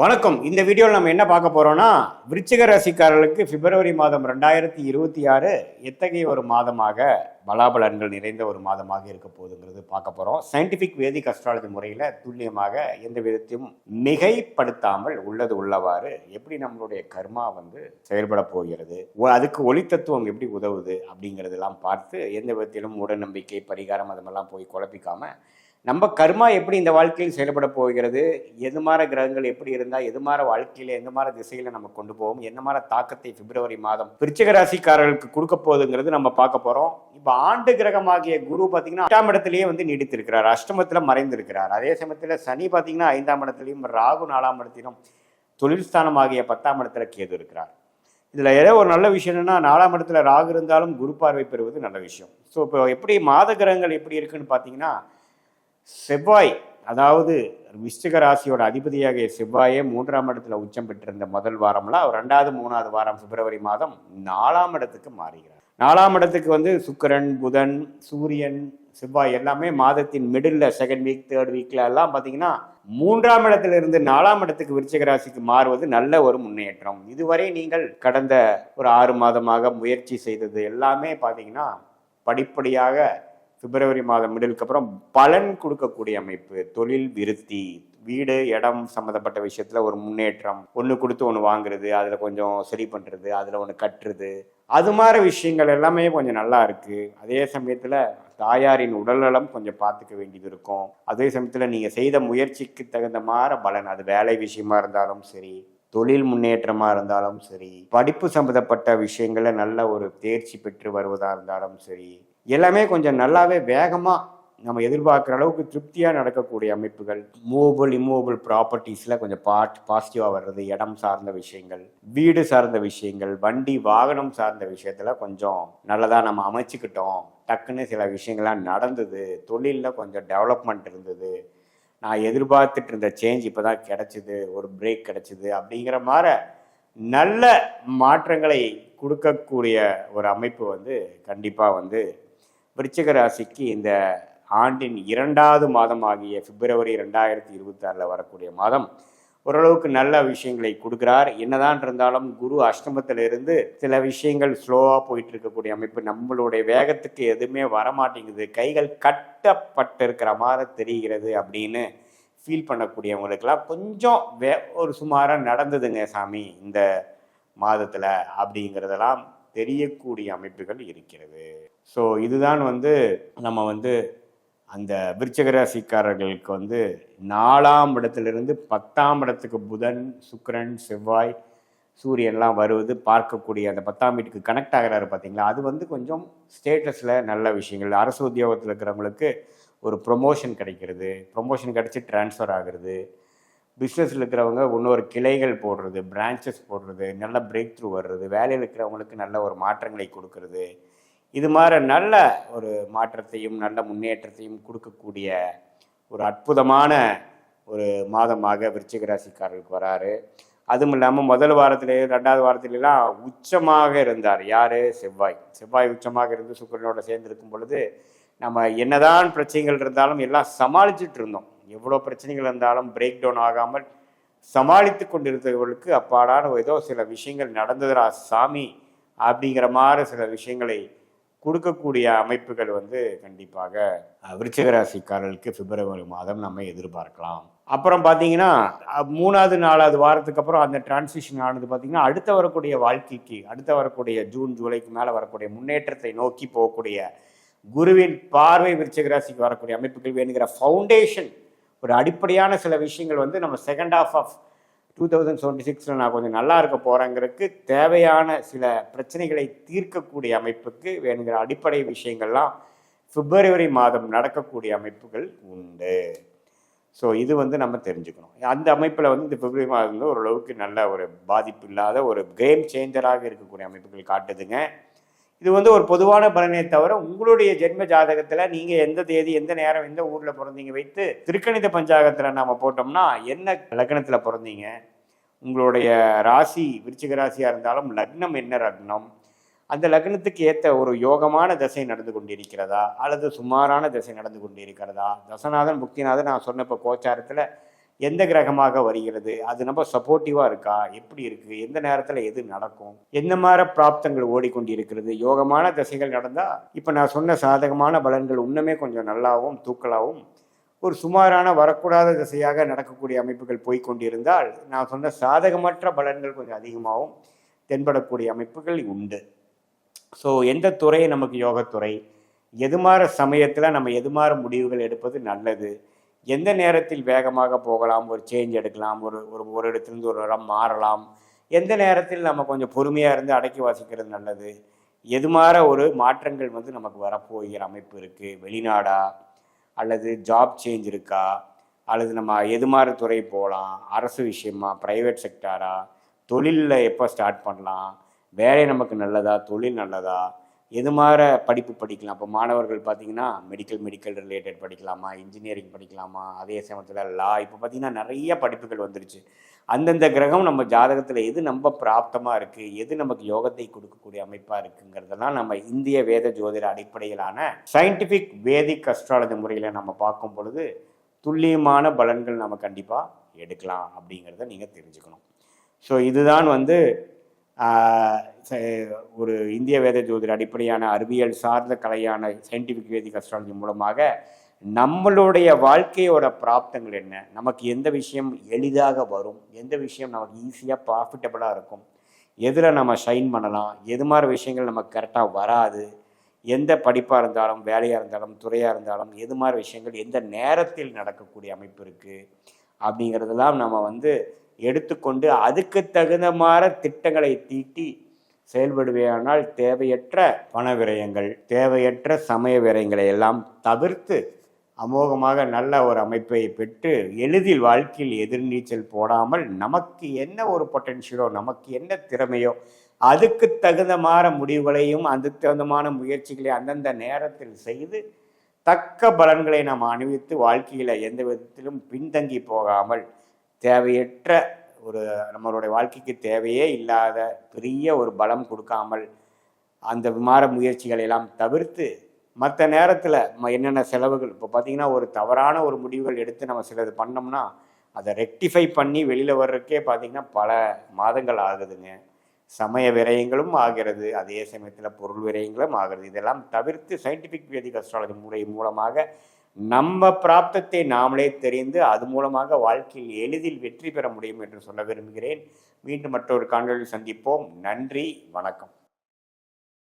வணக்கம். இந்த வீடியோவில் நம்ம என்ன பார்க்க போறோம்னா, விருச்சிக ராசிக்காரர்களுக்கு பிப்ரவரி மாதம் 2026 எத்தகைய ஒரு மாதமாக பலாபலன்கள் நிறைந்த ஒரு மாதமாக இருக்க போகுதுங்கிறது பார்க்க போறோம். சயின்டிபிக் வேதிக் அஸ்ட்ராலஜி முறையில் துல்லியமாக எந்த விதத்தையும் மிகைப்படுத்தாமல் உள்ளது உள்ளவாறு எப்படி நம்மளுடைய கர்மா செயல்பட போகிறது, அதுக்கு ஒளி தத்துவம் எப்படி உதவுது அப்படிங்கிறதெல்லாம் பார்த்து எந்த விதத்திலும் உடநம்பிக்கை பரிகாரம் அதெல்லாம் போய் குழப்பிக்காம நம்ம கர்மா எப்படி இந்த வாழ்க்கையில் செயல்பட போகிறது, எது மாதிரி கிரகங்கள் எப்படி இருந்தால் எது மாதிரி வாழ்க்கையில் எந்த மாதிரி திசையில் நம்ம கொண்டு போவோம், என்ன மாதிரி தாக்கத்தை பிப்ரவரி மாதம் விருச்சிக ராசிக்காரர்களுக்கு கொடுக்க போகுதுங்கிறது நம்ம பார்க்க போகிறோம். இப்போ ஆண்டு கிரகமாகிய குரு பார்த்தீங்கன்னா 8ஆம் இடத்திலேயே நீடித்திருக்கிறார், அஷ்டமத்தில் மறைந்திருக்கிறார். அதே சமயத்தில் சனி பார்த்தீங்கன்னா 5ஆம் இடத்துலையும், ராகு 4ஆம் இடத்திலும், தொழில் ஸ்தானமாகிய 10ஆம் இடத்துல கேது இருக்கிறார். இதில் ஏதோ ஒரு நல்ல விஷயம் என்னன்னா, 4ஆம் இடத்துல ராகு இருந்தாலும் குரு பார்வை பெறுவது நல்ல விஷயம். ஸோ இப்போ எப்படி மாத கிரகங்கள் எப்படி இருக்குன்னு பார்த்தீங்கன்னா, செவ்வாய், அதாவது விருச்சிக ராசியோட அதிபதியாக செவ்வாயே 3ஆம் இடத்துல உச்சம் பெற்றிருந்த முதல் வாரம்லாம் 2வது 3வது வாரம் பிப்ரவரி மாதம் 4ஆம் இடத்துக்கு மாறுகிறார். 4ஆம் இடத்துக்கு சுக்கிரன், புதன், சூரியன், செவ்வாய் எல்லாமே மாதத்தின் மிடில், செகண்ட் வீக், தேர்ட் வீக்ல எல்லாம் பார்த்தீங்கன்னா 3ஆம் இடத்துல இருந்து 4ஆம் இடத்துக்கு விருச்சிக ராசிக்கு மாறுவது நல்ல ஒரு முன்னேற்றம். இதுவரை நீங்கள் கடந்த ஒரு 6 மாதமாக முயற்சி செய்தது எல்லாமே பார்த்தீங்கன்னா படிப்படியாக பிப்ரவரி மாதம் மிடிலுக்கு அப்புறம் பலன் கொடுக்கக்கூடிய அமைப்பு. தொழில் விருத்தி, வீடு இடம் சம்மந்தப்பட்ட விஷயத்தில் ஒரு முன்னேற்றம், ஒன்று கொடுத்து ஒன்று வாங்குறது, அதில் கொஞ்சம் சரி பண்ணுறது, அதில் ஒன்று கட்டுறது, அது மாதிரி விஷயங்கள் எல்லாமே கொஞ்சம் நல்லா இருக்குது. அதே சமயத்தில் தாயாரின் உடல்நலம் கொஞ்சம் பார்த்துக்க வேண்டியது இருக்கும். அதே சமயத்தில் நீங்கள் செய்த முயற்சிக்கு தகுந்த மாதிரி பலன், அது வேலை விஷயமா இருந்தாலும் சரி, தொழில் முன்னேற்றமாக இருந்தாலும் சரி, படிப்பு சம்மந்தப்பட்ட விஷயங்களில் நல்ல ஒரு தேர்ச்சி பெற்று வருவதாக இருந்தாலும் சரி, எல்லாமே கொஞ்சம் நல்லாவே வேகமாக நம்ம எதிர்பார்க்குற அளவுக்கு திருப்தியாக நடக்கக்கூடிய அமைப்புகள். மூவபிள் இம்மூவபிள் ப்ராப்பர்ட்டிஸில் கொஞ்சம் பாசிட்டிவாக வர்றது, இடம் சார்ந்த விஷயங்கள், வீடு சார்ந்த விஷயங்கள், வண்டி வாகனம் சார்ந்த விஷயத்தில் கொஞ்சம் நல்லதாக நம்ம அமைச்சிக்கிட்டோம், டக்குன்னு சில விஷயங்கள்லாம் நடந்தது, தொழிலில் கொஞ்சம் டெவலப்மெண்ட் இருந்தது, நான் எதிர்பார்த்துட்டு இருந்த சேஞ்ச் இப்போ தான் கிடச்சிது, ஒரு பிரேக் கிடச்சிது அப்படிங்கிற மாதிரி நல்ல மாற்றங்களை கொடுக்கக்கூடிய ஒரு அமைப்பு கண்டிப்பாக விருச்சிக ராசிக்கு இந்த ஆண்டின் 2வது மாதம் ஆகிய பிப்ரவரி 2026 வரக்கூடிய மாதம் ஓரளவுக்கு நல்ல விஷயங்களை கொடுக்குறார். என்னதான் இருந்தாலும் குரு அஷ்டமத்திலிருந்து சில விஷயங்கள் ஸ்லோவாக போயிட்டு இருக்கக்கூடிய அமைப்பு. நம்மளுடைய வேகத்துக்கு எதுவுமே வரமாட்டேங்குது, கைகள் கட்டப்பட்டு இருக்கிற மாதிரி தெரிகிறது அப்படின்னு ஃபீல் பண்ணக்கூடியவங்களுக்கெல்லாம் கொஞ்சம் ஒரு சுமாராக நடந்ததுங்க சாமி இந்த மாதத்தில் அப்படிங்கிறதெல்லாம் தெரியக்கூடிய அமைப்புகள் இருக்கிறது. ஸோ இதுதான் நம்ம அந்த விருச்சிக ராசிக்காரர்களுக்கு 4ஆம் இடத்திலிருந்து 10ஆம் இடத்துக்கு புதன், சுக்கிரன், செவ்வாய், சூரியன்லாம் வருவது பார்க்கக்கூடிய அந்த 10ஆம் வீட்டுக்கு கனெக்ட் ஆகிறாரு பார்த்தீங்களா, அது கொஞ்சம் ஸ்டேட்டஸில் நல்ல விஷயங்கள். அரசு உத்தியோகத்தில் இருக்கிறவங்களுக்கு ஒரு ப்ரொமோஷன் கிடைக்கிறது, ப்ரொமோஷன் கிடச்சி ட்ரான்ஸ்ஃபர் ஆகிறது, பிஸ்னஸில் இருக்கிறவங்க இன்னொரு கிளைகள் போடுறது, பிரான்ச்சஸ் போடுறது, நல்ல பிரேக் த்ரூ வர்றது, வேலையில் இருக்கிறவங்களுக்கு நல்ல ஒரு மாற்றங்களை கொடுக்கறது, இது மாதிரி நல்ல ஒரு மாற்றத்தையும் நல்ல முன்னேற்றத்தையும் கொடுக்கக்கூடிய ஒரு அற்புதமான ஒரு மாதமாக விருச்சிக ராசிக்காரர்களுக்கு வராரு. அதுவும் இல்லாமல் முதல் வாரத்திலே 2வது வாரத்திலலாம் உச்சமாக இருந்தார். யார்? செவ்வாய் உச்சமாக இருந்து சுக்கிரனோட சேர்ந்து இருக்கும் பொழுது நம்ம என்னதான் பிரச்சனைகள் இருந்தாலும் எல்லாம் சமாளிச்சுட்டு இருந்தோம். எவ்வளோ பிரச்சனைகள் இருந்தாலும் பிரேக் டவுன் ஆகாமல் சமாளித்து கொண்டிருந்தவர்களுக்கு அப்பாடான ஏதோ சில விஷயங்கள் நடந்ததுரா சாமி அப்படிங்கிற மாதிரி சில விஷயங்களை கொடுக்கக்கூடிய அமைப்புகள் கண்டிப்பாக விருச்சிக ராசிக்காரர்களுக்கு பிப்ரவரி மாதம் நம்ம எதிர்பார்க்கலாம். அப்புறம் பார்த்தீங்கன்னா 3வது 4வது வாரத்துக்கு அப்புறம் அந்த டிரான்சிஷன் ஆனது பார்த்தீங்கன்னா அடுத்த வரக்கூடிய வாழ்க்கைக்கு, அடுத்த வரக்கூடிய ஜூன் ஜூலைக்கு மேலே வரக்கூடிய முன்னேற்றத்தை நோக்கி போகக்கூடிய குருவின் பார்வை விருச்சிக ராசிக்கு வரக்கூடிய அமைப்புகள் வேணுங்கிற ஃபவுண்டேஷன், ஒரு அடிப்படையான சில விஷயங்கள் நம்ம செகண்ட் ஹாஃப் ஆஃப் 2026 நான் கொஞ்சம் நல்லா இருக்க போகிறேங்கிறதுக்கு தேவையான சில பிரச்சனைகளை தீர்க்கக்கூடிய அமைப்புக்கு வேணுங்கிற அடிப்படை விஷயங்கள்லாம் பிப்ரவரி மாதம் நடக்கக்கூடிய அமைப்புகள் உண்டு. ஸோ இது நம்ம தெரிஞ்சுக்கணும். அந்த அமைப்பில் இந்த பிப்ரவரி மாதம் ஓரளவுக்கு நல்ல ஒரு பாதிப்பு இல்லாத ஒரு கேம் சேஞ்சராக இருக்கக்கூடிய அமைப்புகள் காட்டுதுங்க. இது ஒரு பொதுவான பலனே தவிர உங்களுடைய ஜென்ம ஜாதகத்தில் நீங்கள் எந்த தேதி, எந்த நேரம், எந்த ஊரில் பிறந்தீங்க வைத்து திருக்கணித பஞ்சாங்கத்தில் நாம் போட்டோம்னா என்ன லக்னத்தில் பிறந்தீங்க, உங்களுடைய ராசி விருச்சிக ராசியாக இருந்தாலும் லக்னம் என்ன லக்னம், அந்த லக்னத்துக்கு ஏற்ற ஒரு யோகமான தசை நடந்து கொண்டிருக்கிறதா அல்லது சுமாரான தசை நடந்து கொண்டிருக்கிறதா, தசநாதன் புக்திநாதன் நான் சொன்ன இப்போ கோச்சாரத்தில் எந்த கிரகமாக வருகிறது, அது நம்ம சப்போர்ட்டிவாக இருக்கா, எப்படி இருக்குது, எந்த நேரத்தில் எது நடக்கும், எந்த மாதிரி பிராப்தங்கள் ஓடிக்கொண்டு இருக்கிறது. யோகமான திசைகள் நடந்தால் இப்போ நான் சொன்ன சாதகமான பலன்கள் இன்னுமே கொஞ்சம் நல்லாவும் தூக்கலாகவும், ஒரு சுமாரான வரக்கூடாத திசையாக நடக்கக்கூடிய அமைப்புகள் போய்கொண்டிருந்தால் நான் சொன்ன சாதகமற்ற பலன்கள் கொஞ்சம் அதிகமாகவும் தென்படக்கூடிய அமைப்புகள் உண்டு. ஸோ எந்த துறை நமக்கு யோகத்துறை, எது மாதிரி சமயத்தில் நம்ம எது மாதிரி முடிவுகள் எடுப்பது நல்லது, எந்த நேரத்தில் வேகமாக போகலாம், ஒரு சேஞ்ச் எடுக்கலாம், ஒரு ஒரு ஒரு இடத்துலேருந்து ஒரு இடம் மாறலாம், எந்த நேரத்தில் நம்ம கொஞ்சம் பொறுமையாக இருந்து அடக்கி வாசிக்கிறது நல்லது, எது மாதிரி ஒரு மாற்றங்கள் நமக்கு வரப்போகிற அமைப்பு இருக்குது, வெளிநாடா அல்லது ஜாப் சேஞ்ச் இருக்கா, அல்லது நம்ம எது மாதிரி துறை போகலாம், அரசு விஷயமா, ப்ரைவேட் செக்டாரா, தொழிலில் எப்போ ஸ்டார்ட் பண்ணலாம், வேலை நமக்கு நல்லதா, தொழில் நல்லதா, எது மாதிரி படிப்பு படிக்கலாம். இப்போ மாணவர்கள் பார்த்திங்கன்னா மெடிக்கல் ரிலேட்டட் படிக்கலாமா, இன்ஜினியரிங் படிக்கலாமா, அதே சமயத்தில் லா, இப்போ பார்த்திங்கன்னா நிறைய படிப்புகள் வந்துருச்சு. அந்தந்த கிரகம் நம்ம ஜாதகத்தில் எது நம்ம பிராப்தமாக இருக்குது, எது நமக்கு யோகத்தை கொடுக்கக்கூடிய அமைப்பாக இருக்குங்கிறதெல்லாம் நம்ம இந்திய வேத ஜோதிட அடிப்படையிலான சயின்டிஃபிக் வேதிக் அஸ்ட்ராலஜி முறையில் நம்ம பார்க்கும் பொழுது துல்லியமான பலன்கள் நம்ம கண்டிப்பாக எடுக்கலாம் அப்படிங்கிறத நீங்கள் தெரிஞ்சுக்கணும். ஸோ இதுதான் ஒரு இந்திய வேத ஜோதிட அடிப்படையான அறிவியல் சார்ந்த கலையான சயின்டிஃபிக் வேதிக் அஸ்ட்ராலஜி மூலமாக நம்மளுடைய வாழ்க்கையோட பிராப்தங்கள் என்ன, நமக்கு எந்த விஷயம் எளிதாக வரும், எந்த விஷயம் நமக்கு ஈஸியாக ப்ராஃபிட்டபுளாக இருக்கும், எதில் நம்ம ஷைன் பண்ணலாம், எது மாதிரி விஷயங்கள் நமக்கு கரெக்டாக வராது, எந்த படிப்பாக இருந்தாலும் வேலையாக இருந்தாலும் துறையாக இருந்தாலும் எது மாதிரி விஷயங்கள் எந்த நேரத்தில் நடக்கக்கூடிய அமைப்பு இருக்குது அப்படிங்கிறதெல்லாம் நம்ம எடுத்துக்கொண்டு அதுக்கு தகுந்த மாதிரி திட்டங்களை தீட்டி செயல்படுவேயானால் தேவையற்ற பண விரயங்கள், தேவையற்ற சமய விரயங்களை எல்லாம் தவிர்த்து அமோகமாக நல்ல ஒரு அமைப்பை பெற்று எளிதில் வாழ்க்கையில் எதிர்நீச்சல் போடாமல் நமக்கு என்ன ஒரு பொட்டென்ஷியலோ, நமக்கு என்ன திறமையோ அதுக்கு தகுந்தமான முடிவுகளையும் அதுக்கு தகுந்தமான முயற்சிகளை அந்தந்த நேரத்தில் செய்து தக்க பலன்களை நாம் அணிவித்து வாழ்க்கையில் எந்த விதத்திலும் பின்தங்கி போகாமல் தேவையற்ற ஒரு நம்மளுடைய வாழ்க்கைக்கு தேவையே இல்லாத பெரிய ஒரு பலம் கொடுக்காமல் அந்த விமார முயற்சிகளை எல்லாம் தவிர்த்து மற்ற நேரத்தில் என்னென்ன செலவுகள், இப்போ பார்த்திங்கன்னா ஒரு தவறான ஒரு முடிவுகள் எடுத்து நம்ம சிலது பண்ணோம்னா அதை ரெக்டிஃபை பண்ணி வெளியில் வர்றதுக்கே பார்த்திங்கன்னா பல மாதங்கள் ஆகுதுங்க. சமய விரயங்களும் ஆகிறது, அதே சமயத்தில் பொருள் விரயங்களும் ஆகிறது. இதெல்லாம் தவிர்த்து சயின்டிஃபிக் வேதிக் அஸ்ட்ராலஜி முறை மூலமாக நம்ம பிராப்தத்தை நாமளே தெரிந்து அது மூலமாக வாழ்க்கையில் எளிதில் வெற்றி பெற முடியும் என்று சொல்ல விரும்புகிறேன். மீண்டும் மற்றொரு காணொலியில் சந்திப்போம். நன்றி, வணக்கம்.